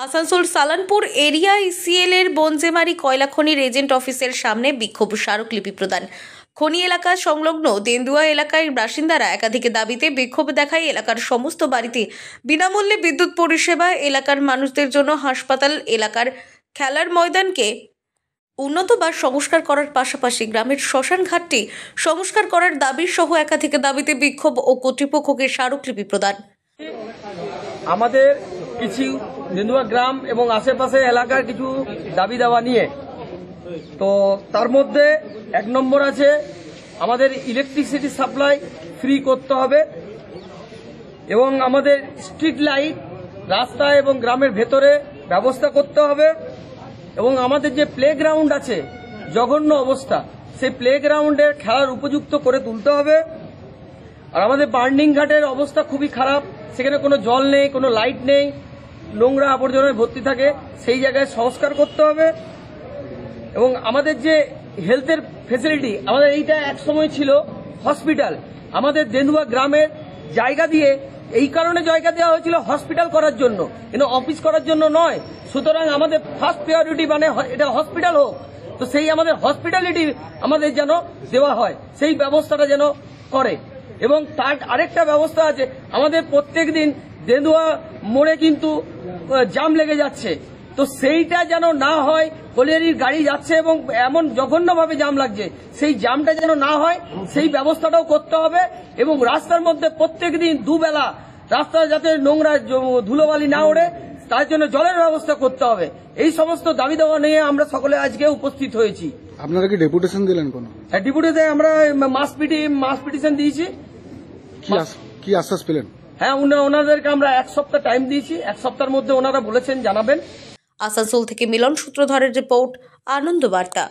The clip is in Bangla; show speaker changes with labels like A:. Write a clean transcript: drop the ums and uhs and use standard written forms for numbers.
A: আসানসোল সালানপুর এরিয়া ইসিএল এর বনজেমারি কয়লা খনির এজেন্ট অফিসের সামনে বিক্ষোভ স্মারকলিপি প্রদান। খনি এলাকা সংলগ্ন দেন্দুয়া এলাকায় বাসিন্দারা একাধিক দাবিতে বিক্ষোভ দেখায়। এলাকার সমস্ত বাড়িতে বিনামূল্যে বিদ্যুৎ পরিষেবা, এলাকার মানুষদের জন্য হাসপাতাল, এলাকার খেলার ময়দানকে উন্নত বা সংস্কার করার পাশাপাশি গ্রামের শ্মশান ঘাটটি সংস্কার করার দাবি সহ একাধিক দাবিতে বিক্ষোভ ও কর্তৃপক্ষকে স্মারকলিপি প্রদান।
B: আমাদের কিছু দেন্দুয়া গ্রাম এবং আশেপাশে এলাকার কিছু দাবি দেওয়া নিয়ে, তো তার মধ্যে 1 নম্বর আছে আমাদের ইলেকট্রিসিটি সাপ্লাই ফ্রি করতে হবে এবং আমাদের স্ট্রিট লাইট রাস্তা এবং গ্রামের ভেতরে ব্যবস্থা করতে হবে এবং আমাদের যে প্লেগ্রাউন্ড আছে জঘন্য অবস্থা, সেই প্লেগ্রাউন্ডের খেলার উপযুক্ত করে তুলতে হবে। আর আমাদের বার্নিং ঘাটের অবস্থা খুবই খারাপ, সেখানে কোনো জল নেই, কোনো লাইট নেই, নোংরা আবর্জনায় ভর্তি থাকে, সেই জায়গায় সংস্কার করতে হবে। এবং আমাদের যে হেলথের ফেসিলিটি, আমাদের এইটা এক সময় ছিল হসপিটাল, আমাদের দেন্দুয়া গ্রামের জায়গা দিয়ে এই কারণে জায়গা দেওয়া হয়েছিল হসপিটাল করার জন্য, কিন্তু অফিস করার জন্য নয়। সুতরাং আমাদের ফার্স্ট প্রায়োরিটি মানে এটা হসপিটাল হোক, তো সেই আমাদের হসপিটালিটি আমাদের যেন দেওয়া হয়, সেই ব্যবস্থাটা যেন করে। এবং তার আরেকটা ব্যবস্থা আছে, আমাদের প্রত্যেক দিন দেন্দুয়া মোড়ে কিন্তু জাম লেগে যাচ্ছে, তো সেইটা যেন না হয়। কলিয়ারির গাড়ি যাচ্ছে এবং এমন জঘন্যভাবে জাম লাগছে, সেই জামটা যেন না হয় সেই ব্যবস্থাটাও করতে হবে। এবং রাস্তার মধ্যে প্রত্যেক দিন দুবেলা রাস্তা যাতে নোংরা ধুলোবালি না ওড়ে, তার জন্য জলের ব্যবস্থা করতে হবে। এই সমস্ত দাবি দেওয়া নিয়ে আমরা সকলে আজকে উপস্থিত হয়েছি।
C: আপনারা কি ডেপুটেশন দিলেন? কোনো
B: ডেপুটেশনে আমরা মাস পিটিশন দিয়েছি।
C: কি আশ্বাস পেলেন?
B: হ্যাঁ, ওনাদেরকে আমরা 1 সপ্তাহ টাইম দিয়েছি, 1 সপ্তাহের মধ্যে ওনারা বলেছেন জানাবেন।
A: আসানসোল থেকে মিলন সূত্রধরের রিপোর্ট, আনন্দ বার্তা।